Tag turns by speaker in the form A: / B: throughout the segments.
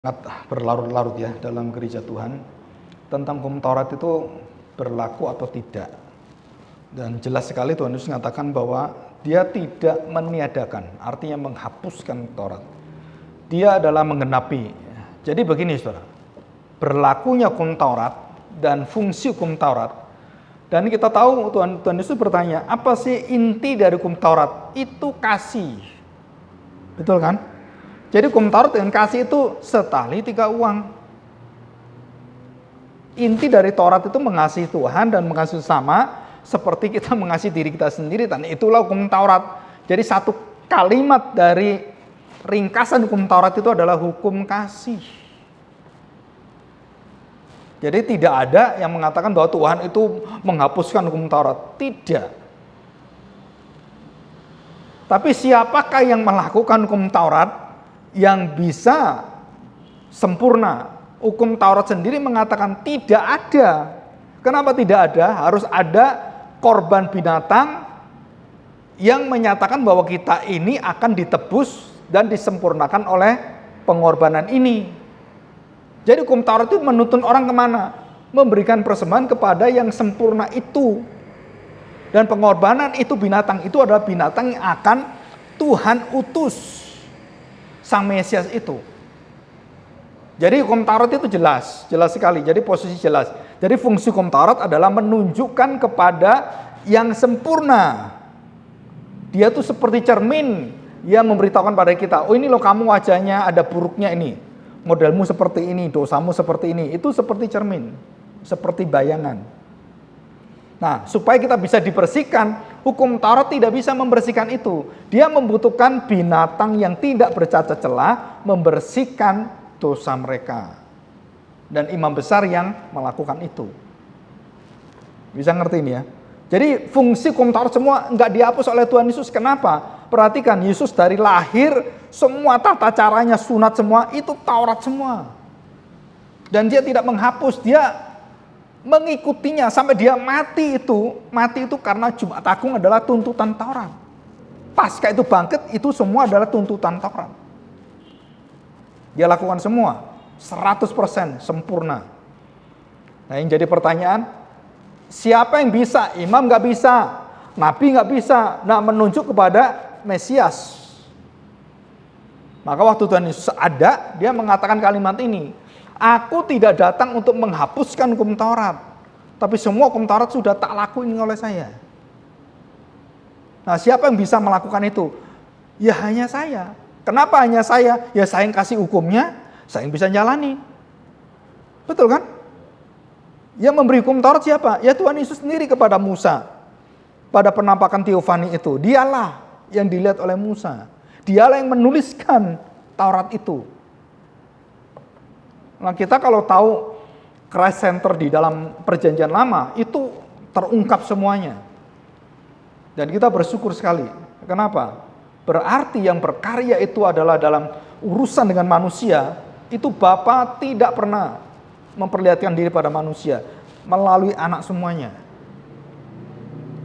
A: sangat berlarut-larut ya dalam gereja Tuhan tentang hukum Taurat itu berlaku atau tidak. Dan jelas sekali Tuhan Yesus mengatakan bahwa dia tidak meniadakan, artinya menghapuskan Taurat. Dia adalah menggenapi. Jadi begini saudara, berlakunya hukum Taurat dan fungsi hukum Taurat. Dan kita tahu Tuhan Yesus bertanya, apa sih inti dari hukum Taurat? Itu kasih. Betul kan? Jadi hukum Taurat dengan kasih itu setali tiga uang. Inti dari Taurat itu mengasihi Tuhan dan mengasihi sesama seperti kita mengasihi diri kita sendiri, dan itulah hukum Taurat. Jadi satu kalimat dari ringkasan hukum Taurat itu adalah hukum kasih. Jadi tidak ada yang mengatakan bahwa Tuhan itu menghapuskan hukum Taurat. Tidak. Tapi siapakah yang melakukan hukum Taurat yang bisa sempurna? Hukum Taurat sendiri mengatakan tidak ada. Kenapa tidak ada? Harus ada korban binatang yang menyatakan bahwa kita ini akan ditebus dan disempurnakan oleh pengorbanan ini. Jadi hukum Taurat itu menuntun orang kemana? Memberikan persembahan kepada yang sempurna itu. Dan pengorbanan itu, binatang itu adalah binatang yang akan Tuhan utus, Sang Mesias itu. Jadi hukum Taurat itu jelas sekali. Jadi posisi jelas. Jadi fungsi hukum Taurat adalah menunjukkan kepada yang sempurna. Dia tuh seperti cermin yang memberitahukan pada kita, oh ini loh kamu wajahnya ada buruknya ini, modelmu seperti ini, dosamu seperti ini. Itu seperti cermin, seperti bayangan. Nah, supaya kita bisa dibersihkan, hukum Taurat tidak bisa membersihkan itu. Dia membutuhkan binatang yang tidak bercacat celah membersihkan dosa mereka. Dan imam besar yang melakukan itu. Bisa ngerti ini ya? Jadi fungsi hukum Taurat semua nggak dihapus oleh Tuhan Yesus. Kenapa? Perhatikan, Yesus dari lahir, semua tata caranya, sunat semua, itu Taurat semua. Dan dia tidak menghapus, dia mengikutinya sampai dia mati itu. Mati itu karena Jumat Agung adalah tuntutan Taurat. Pasca itu bangkit, itu semua adalah tuntutan Taurat. Dia lakukan semua 100% sempurna. Nah, yang jadi pertanyaan, siapa yang bisa? Imam nggak bisa, nabi nggak bisa. Nah, menunjuk kepada Mesias. Maka waktu Tuhan Yesus ada, dia mengatakan kalimat ini, aku tidak datang untuk menghapuskan hukum Taurat, tapi semua hukum Taurat sudah tak lakuin oleh saya. Nah, siapa yang bisa melakukan itu? Ya hanya saya. Kenapa hanya saya? Ya saya yang kasih hukumnya, saya yang bisa jalani. Betul kan? Yang memberi hukum Taurat siapa? Ya Tuhan Yesus sendiri kepada Musa. Pada penampakan teofani itu, dialah yang dilihat oleh Musa. Dialah yang menuliskan Taurat itu. Nah, kita kalau tahu Christ Center di dalam perjanjian lama, itu terungkap semuanya. Dan kita bersyukur sekali. Kenapa? Berarti yang berkarya itu adalah dalam urusan dengan manusia, itu Bapa tidak pernah memperlihatkan diri pada manusia, melalui anak semuanya.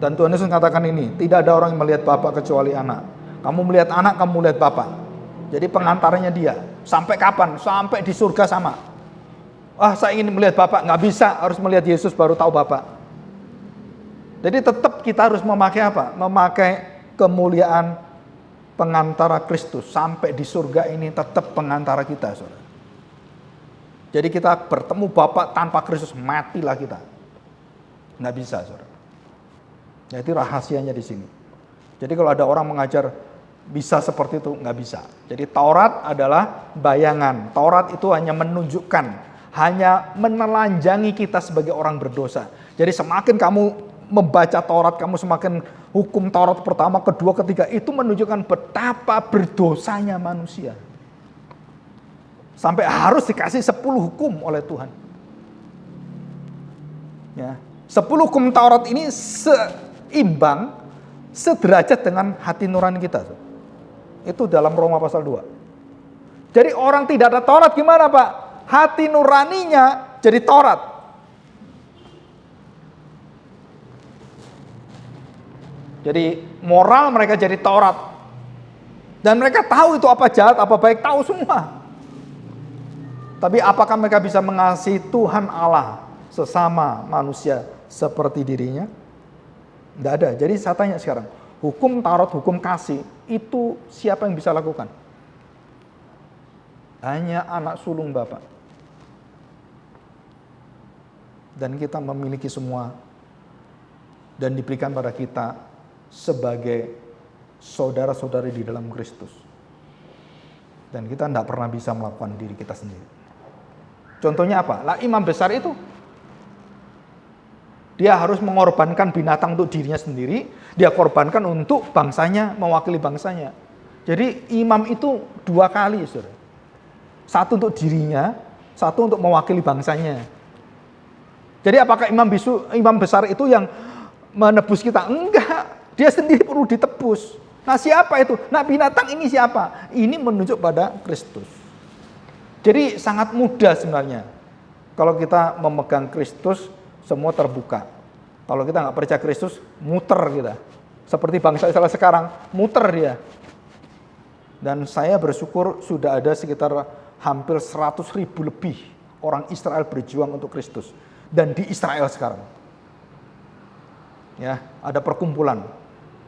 A: Dan Tuhan Yesus mengatakan ini, tidak ada orang yang melihat Bapa kecuali anak. Kamu melihat anak, kamu melihat Bapa. Jadi pengantarnya dia. Sampai kapan? Sampai di surga sama. Saya ingin melihat Bapa, nggak bisa, harus melihat Yesus baru tahu Bapa. Jadi tetap kita harus memakai apa? Memakai kemuliaan pengantara Kristus. Sampai di surga ini tetap pengantara kita, saudara. Jadi kita bertemu Bapa tanpa Kristus, matilah kita. Nggak bisa, saudara. Jadi rahasianya di sini. Jadi kalau ada orang mengajar bisa seperti itu, nggak bisa. Jadi Taurat adalah bayangan. Taurat itu hanya menunjukkan, hanya menelanjangi kita sebagai orang berdosa. Jadi semakin kamu membaca Taurat, kamu semakin hukum Taurat pertama, kedua, ketiga, itu menunjukkan betapa berdosanya manusia. Sampai harus dikasih 10 hukum oleh Tuhan. Ya, 10 hukum Taurat ini seimbang, sederajat dengan hati nurani kita. Itu dalam Roma pasal 2. Jadi orang tidak ada Taurat gimana Pak? Hati nuraninya jadi Taurat. Jadi moral mereka jadi Taurat. Dan mereka tahu itu apa jahat, apa baik, tahu semua. Tapi apakah mereka bisa mengasihi Tuhan Allah sesama manusia seperti dirinya? Tidak ada. Jadi saya tanya sekarang, hukum Taurat, hukum kasih, itu siapa yang bisa lakukan? Hanya anak sulung Bapa. Dan kita memiliki semua dan diberikan pada kita sebagai saudara-saudari di dalam Kristus. Dan kita tidak pernah bisa melakukan diri kita sendiri. Contohnya apa? Lah imam besar itu dia harus mengorbankan binatang untuk dirinya sendiri, dia korbankan untuk bangsanya, mewakili bangsanya. Jadi imam itu dua kali, saudara. Satu untuk dirinya, satu untuk mewakili bangsanya. Jadi apakah imam besar itu yang menebus kita? Enggak, dia sendiri perlu ditebus. Nah siapa itu? Nah binatang ini siapa? Ini menunjuk pada Kristus. Jadi sangat mudah sebenarnya. Kalau kita memegang Kristus, semua terbuka. Kalau kita nggak percaya Kristus, muter kita. Seperti bangsa Israel sekarang, muter dia. Dan saya bersyukur sudah ada sekitar hampir 100.000 lebih orang Israel berjuang untuk Kristus. Dan di Israel sekarang. Ya, ada perkumpulan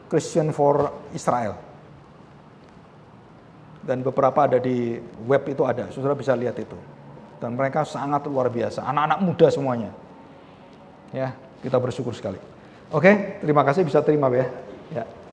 A: Christian for Israel. Dan beberapa ada di web itu ada, saudara bisa lihat itu. Dan mereka sangat luar biasa, anak-anak muda semuanya. Ya, kita bersyukur sekali. Oke, terima kasih bisa terima ya. Ya.